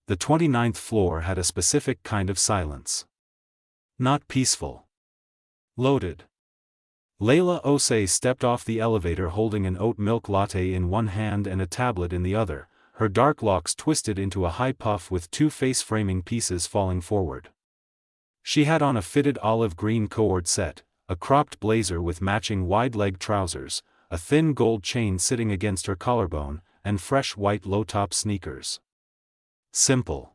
The 29th floor had a specific kind of silence. Not peaceful. Loaded. Layla Osei stepped off the elevator holding an oat milk latte in one hand and a tablet in the other, her dark locks twisted into a high puff with two face-framing pieces falling forward. She had on a fitted olive green cord set, a cropped blazer with matching wide-leg trousers, a thin gold chain sitting against her collarbone, and fresh white low-top sneakers. Simple.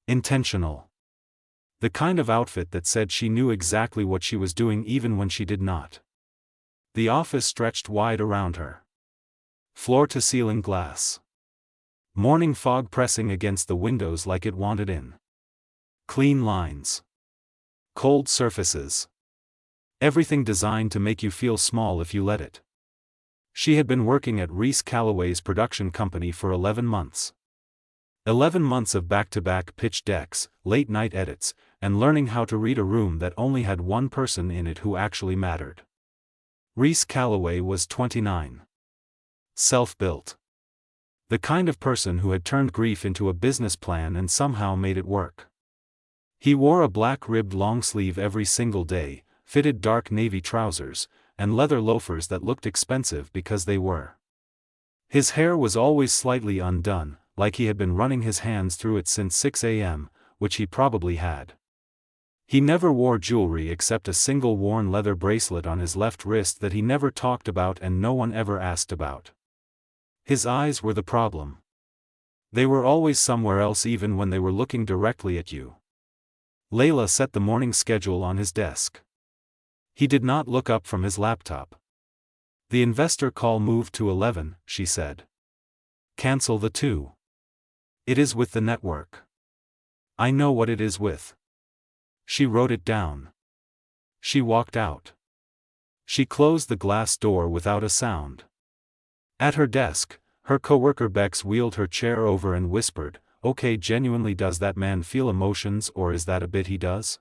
Intentional. The kind of outfit that said she knew exactly what she was doing even when she did not. The office stretched wide around her. Floor-to-ceiling glass. Morning fog pressing against the windows like it wanted in. Clean lines. Cold surfaces. Everything designed to make you feel small if you let it. She had been working at Rhys Calloway's production company for 11 months. 11 months of back-to-back pitch decks, late-night edits, and learning how to read a room that only had one person in it who actually mattered. Rhys Calloway was 29. Self-built. The kind of person who had turned grief into a business plan and somehow made it work. He wore a black-ribbed long sleeve every single day, fitted dark navy trousers, and leather loafers that looked expensive because they were. His hair was always slightly undone, like he had been running his hands through it since 6 a.m., which he probably had. He never wore jewelry except a single worn leather bracelet on his left wrist that he never talked about and no one ever asked about. His eyes were the problem. They were always somewhere else even when they were looking directly at you. Layla set the morning schedule on his desk. He did not look up from his laptop. The investor call moved to 11, she said. Cancel the 2. It is with the network. I know what it is with. She wrote it down. She walked out. She closed the glass door without a sound. At her desk, her coworker Bex wheeled her chair over and whispered, "Okay, genuinely, does that man feel emotions or is that a bit he does?"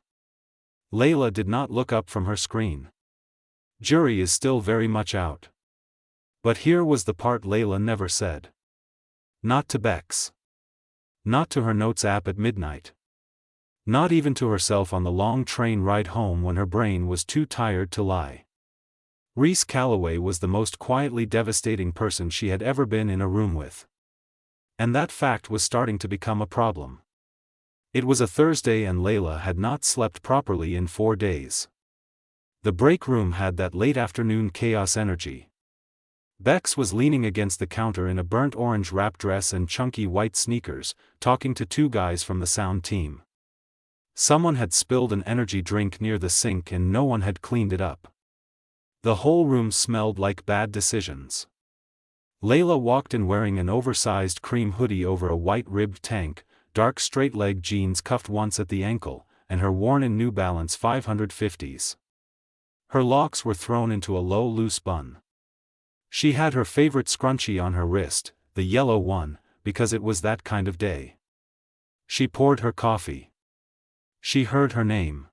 Layla did not look up from her screen. Jury is still very much out. But here was the part Layla never said. Not to Bex. Not to her notes app at midnight. Not even to herself on the long train ride home when her brain was too tired to lie. Rhys Calloway was the most quietly devastating person she had ever been in a room with. And that fact was starting to become a problem. It was a Thursday and Layla had not slept properly in 4 days. The break room had that late afternoon chaos energy. Bex was leaning against the counter in a burnt orange wrap dress and chunky white sneakers, talking to 2 guys from the sound team. Someone had spilled an energy drink near the sink and no one had cleaned it up. The whole room smelled like bad decisions. Layla walked in wearing an oversized cream hoodie over a white-ribbed tank, dark straight-leg jeans cuffed once at the ankle, and her worn-in New Balance 550s. Her locks were thrown into a low loose bun. She had her favorite scrunchie on her wrist, the yellow one, because it was that kind of day. She poured her coffee. She heard her name.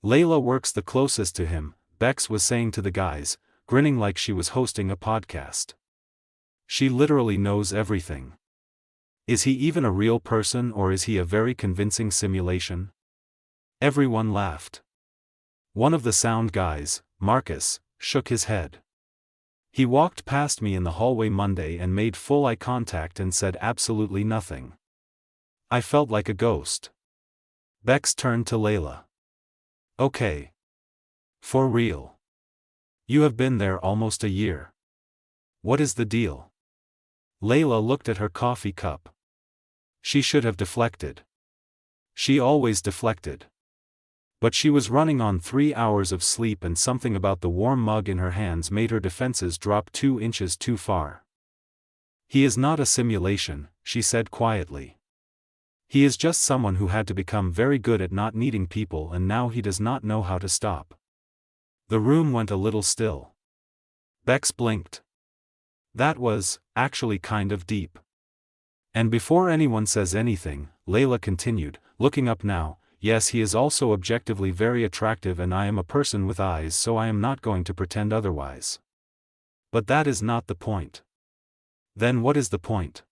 Layla works the closest to him, Bex was saying to the guys, grinning like she was hosting a podcast. She literally knows everything. Is he even a real person or is he a very convincing simulation? Everyone laughed. One of the sound guys, Marcus, shook his head. He walked past me in the hallway Monday and made full eye contact and said absolutely nothing. I felt like a ghost. Bex turned to Layla. Okay. For real. You have been there almost a year. What is the deal? Layla looked at her coffee cup. She should have deflected. She always deflected. But she was running on 3 hours of sleep and something about the warm mug in her hands made her defenses drop 2 inches too far. He is not a simulation, she said quietly. He is just someone who had to become very good at not needing people and now he does not know how to stop. The room went a little still. Bex blinked. That was, actually kind of deep. And before anyone says anything, Layla continued, looking up now, yes, he is also objectively very attractive and I am a person with eyes so I am not going to pretend otherwise. But that is not the point. Then what is the point?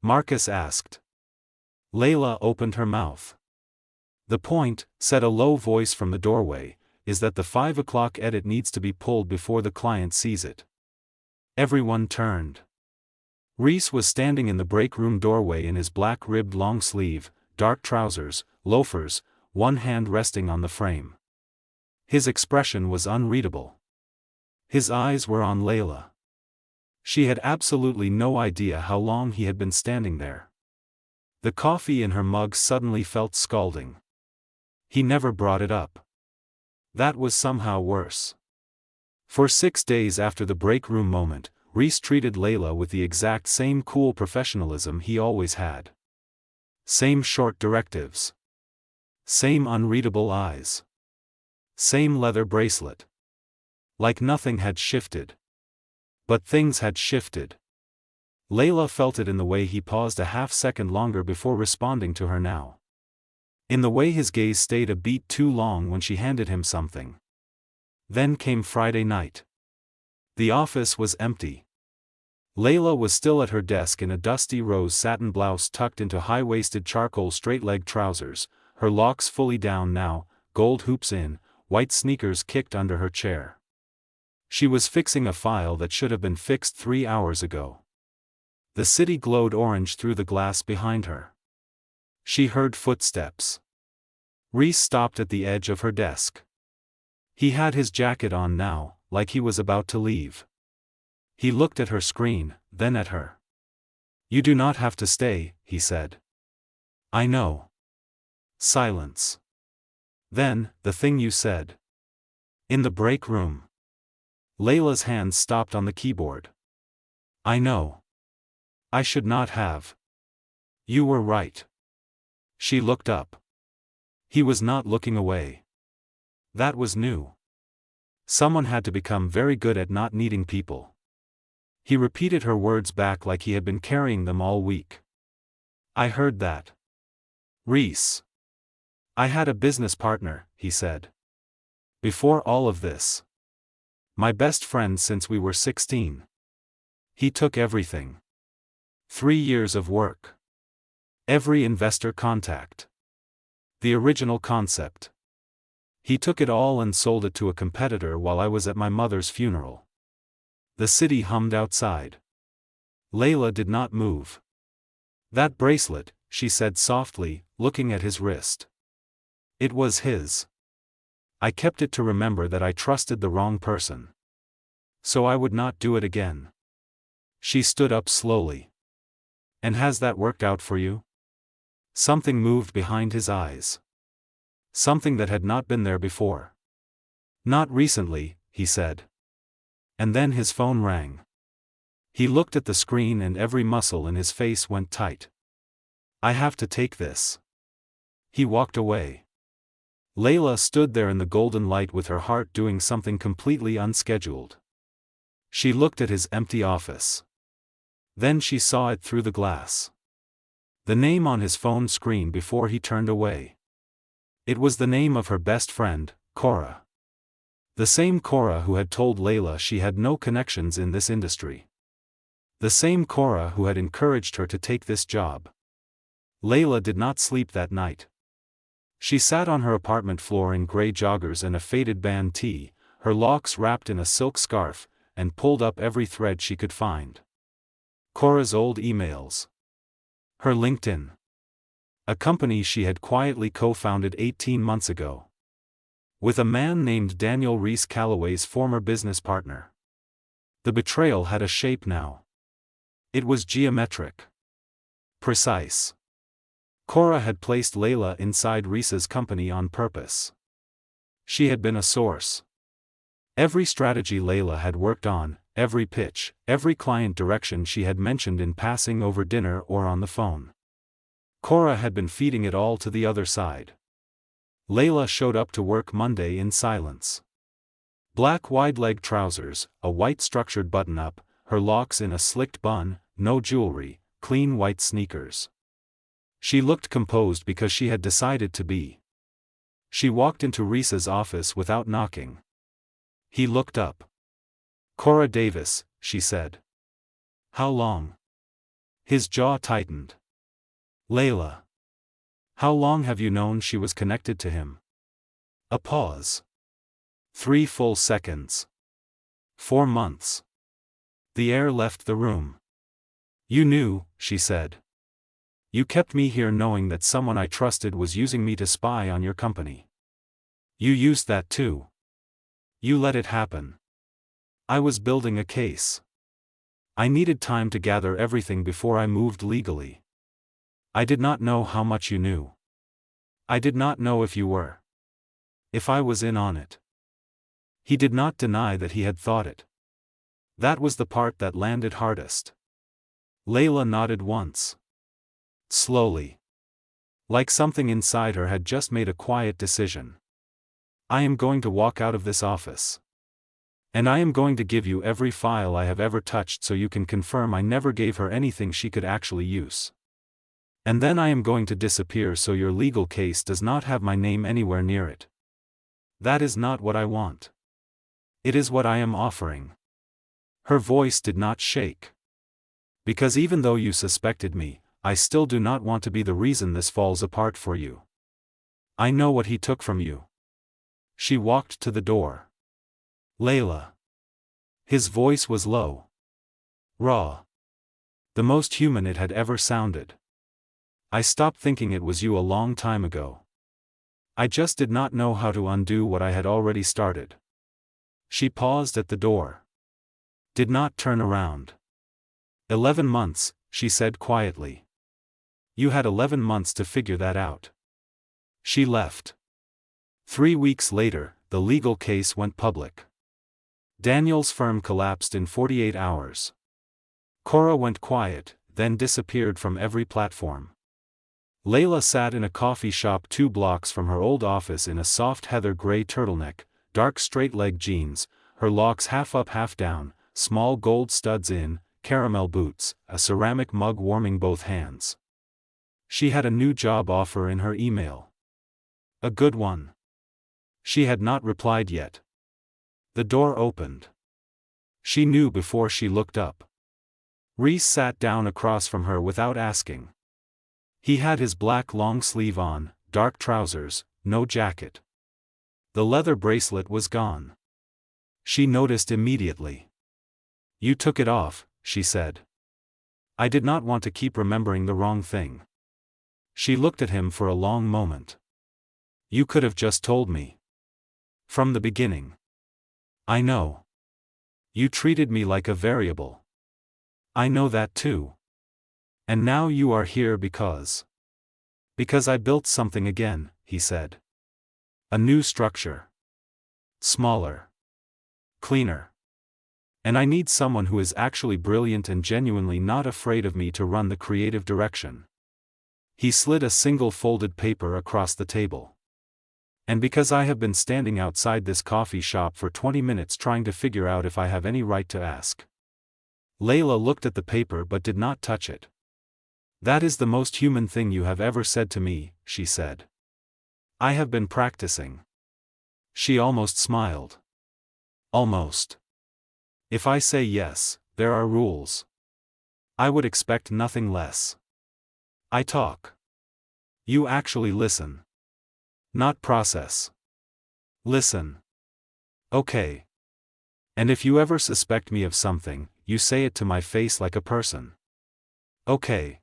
Marcus asked. Layla opened her mouth. "The point," said a low voice from the doorway, "is that the 5 o'clock edit needs to be pulled before the client sees it." Everyone turned. Rhys was standing in the break room doorway in his black-ribbed long-sleeve, dark trousers, loafers, one hand resting on the frame. His expression was unreadable. His eyes were on Layla. She had absolutely no idea how long he had been standing there. The coffee in her mug suddenly felt scalding. He never brought it up. That was somehow worse. For 6 days after the break room moment, Rhys treated Layla with the exact same cool professionalism he always had. Same short directives. Same unreadable eyes. Same leather bracelet. Like nothing had shifted. But things had shifted. Layla felt it in the way he paused a half-second longer before responding to her now. In the way his gaze stayed a beat too long when she handed him something. Then came Friday night. The office was empty. Layla was still at her desk in a dusty rose satin blouse tucked into high-waisted charcoal straight-leg trousers, her locks fully down now, gold hoops in, white sneakers kicked under her chair. She was fixing a file that should have been fixed 3 hours ago. The city glowed orange through the glass behind her. She heard footsteps. Rhys stopped at the edge of her desk. He had his jacket on now, like he was about to leave. He looked at her screen, then at her. "You do not have to stay," he said. "I know." Silence. Then, "The thing you said. In the break room." Layla's hands stopped on the keyboard. "I know. I should not have. You were right." She looked up. He was not looking away. That was new. Someone had to become very good at not needing people. He repeated her words back like he had been carrying them all week. "I heard that. Rhys. I had a business partner," he said. "Before all of this. My best friend since we were 16. He took everything. 3 years of work. Every investor contact. The original concept. He took it all and sold it to a competitor while I was at my mother's funeral." The city hummed outside. Layla did not move. "That bracelet," she said softly, looking at his wrist. "It was his. I kept it to remember that I trusted the wrong person. So I would not do it again." She stood up slowly. "And has that worked out for you?" Something moved behind his eyes. Something that had not been there before. "Not recently," he said. And then his phone rang. He looked at the screen and every muscle in his face went tight. "I have to take this." He walked away. Layla stood there in the golden light with her heart doing something completely unscheduled. She looked at his empty office. Then she saw it through the glass. The name on his phone screen before he turned away. It was the name of her best friend, Cora. The same Cora who had told Layla she had no connections in this industry. The same Cora who had encouraged her to take this job. Layla did not sleep that night. She sat on her apartment floor in gray joggers and a faded band tee, her locks wrapped in a silk scarf, and pulled up every thread she could find. Cora's old emails. Her LinkedIn. A company she had quietly co-founded 18 months ago. With a man named Daniel Rhys, Calloway's former business partner. The betrayal had a shape now. It was geometric. Precise. Cora had placed Layla inside Rhys's company on purpose. She had been a source. Every strategy Layla had worked on, every pitch, every client direction she had mentioned in passing over dinner or on the phone. Cora had been feeding it all to the other side. Layla showed up to work Monday in silence. Black wide-leg trousers, a white structured button-up, her locks in a slicked bun, no jewelry, clean white sneakers. She looked composed because she had decided to be. She walked into Rhys's office without knocking. He looked up. "Cora Davis," she said. "How long?" His jaw tightened. "Layla." How long have you known she was connected to him? A pause. 3 full seconds. 4 months. The air left the room. You knew, she said. You kept me here knowing that someone I trusted was using me to spy on your company. You used that too. You let it happen. I was building a case. I needed time to gather everything before I moved legally. I did not know how much you knew. I did not know if you were. If I was in on it. He did not deny that he had thought it. That was the part that landed hardest. Layla nodded once. Slowly. Like something inside her had just made a quiet decision. I am going to walk out of this office. And I am going to give you every file I have ever touched so you can confirm I never gave her anything she could actually use. And then I am going to disappear so your legal case does not have my name anywhere near it. That is not what I want. It is what I am offering. Her voice did not shake. Because even though you suspected me, I still do not want to be the reason this falls apart for you. I know what he took from you. She walked to the door. Layla. His voice was low. Raw. The most human it had ever sounded. I stopped thinking it was you a long time ago. I just did not know how to undo what I had already started. She paused at the door. Did not turn around. 11 months, she said quietly. You had 11 months to figure that out. She left. 3 weeks later, the legal case went public. Daniel's firm collapsed in 48 hours. Cora went quiet, then disappeared from every platform. Layla sat in a coffee shop 2 blocks from her old office in a soft heather gray turtleneck, dark straight-leg jeans, her locks half up half down, small gold studs in, caramel boots, a ceramic mug warming both hands. She had a new job offer in her email. A good one. She had not replied yet. The door opened. She knew before she looked up. Rhys sat down across from her without asking. He had his black long sleeve on, dark trousers, no jacket. The leather bracelet was gone. She noticed immediately. You took it off, she said. I did not want to keep remembering the wrong thing. She looked at him for a long moment. You could have just told me. From the beginning. I know. You treated me like a variable. I know that too. And now you are here because I built something again, he said. A new structure. Smaller. Cleaner. And I need someone who is actually brilliant and genuinely not afraid of me to run the creative direction. He slid a single folded paper across the table. And because I have been standing outside this coffee shop for 20 minutes trying to figure out if I have any right to ask. Layla looked at the paper but did not touch it. That is the most human thing you have ever said to me, she said. I have been practicing. She almost smiled. Almost. If I say yes, there are rules. I would expect nothing less. I talk. You actually listen. Not process. Listen. Okay. And if you ever suspect me of something, you say it to my face like a person. Okay.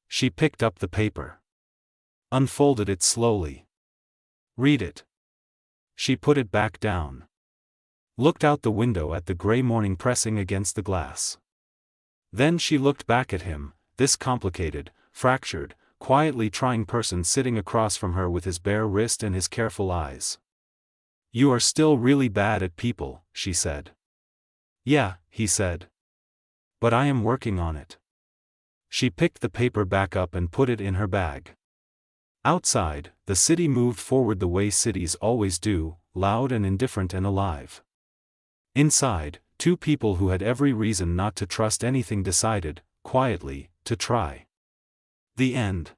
She picked up the paper. Unfolded it slowly. Read it. She put it back down. Looked out the window at the gray morning pressing against the glass. Then she looked back at him, this complicated, fractured, quietly trying person sitting across from her with his bare wrist and his careful eyes. You are still really bad at people, she said. Yeah, he said. But I am working on it. She picked the paper back up and put it in her bag. Outside, the city moved forward the way cities always do, loud and indifferent and alive. Inside, 2 people who had every reason not to trust anything decided, quietly, to try. The end.